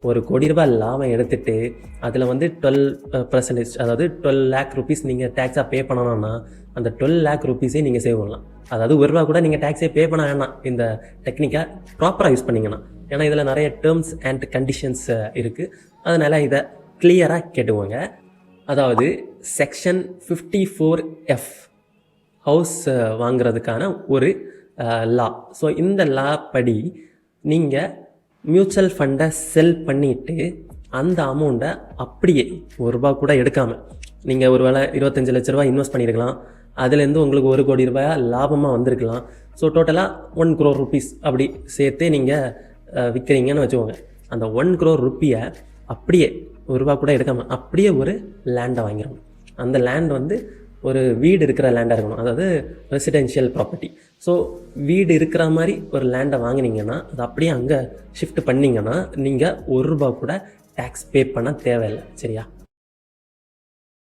₹1 கோடி லாபம் எடுத்துகிட்டு அதில் வந்து 12%, அதாவது 12 lakh rupees நீங்கள் டேக்ஸாக பே பண்ணணும்னா அந்த 12 lakh rupees நீங்கள் சேவ் பண்ணலாம். அதாவது ₹1 கூட நீங்கள் டேக்ஸே பே பண்ண வேணாம் இந்த டெக்னிக்கை ப்ராப்பராக யூஸ் பண்ணிங்கன்னா. ஏன்னா இதில் நிறைய டேர்ம்ஸ் அண்ட் கண்டிஷன்ஸ் இருக்குது. அதனால் இதை கிளியராக கேட்டுக்கோங்க. அதாவது செக்ஷன் 54F ஹவுஸ் வாங்குறதுக்கான ஒரு லா. ஸோ இந்த லா படி நீங்கள் மியூச்சுவல் ஃபண்டை செல் பண்ணிவிட்டு அந்த அமௌண்ட்டை அப்படியே ₹1 கூட எடுக்காமல் நீங்கள் ஒரு வேளை 25 லட்ச ரூபா இன்வெஸ்ட் பண்ணியிருக்கலாம். அதுலேருந்து உங்களுக்கு ₹1 கோடி லாபமாக வந்திருக்கலாம். ஸோ டோட்டலாக 1 crore rupees அப்படி சேர்த்து நீங்கள் விற்கிறீங்கன்னு வச்சுக்கோங்க. அந்த 1 crore rupees அப்படியே ₹1 கூட எடுக்காமல் அப்படியே ஒரு லேண்டை வாங்கிடணும். அந்த லேண்ட் வந்து ஒரு வீடு இருக்கிற லேண்டாக இருக்கணும், அதாவது ரெசிடென்ஷியல் ப்ராப்பர்ட்டி. ஸோ வீடு இருக்கிற மாதிரி ஒரு லேண்டை வாங்கினீங்கன்னா அது அப்படியே அங்கே ஷிஃப்ட் பண்ணிங்கன்னா நீங்கள் ₹1 கூட டேக்ஸ் பே பண்ண தேவையில்லை. சரியா?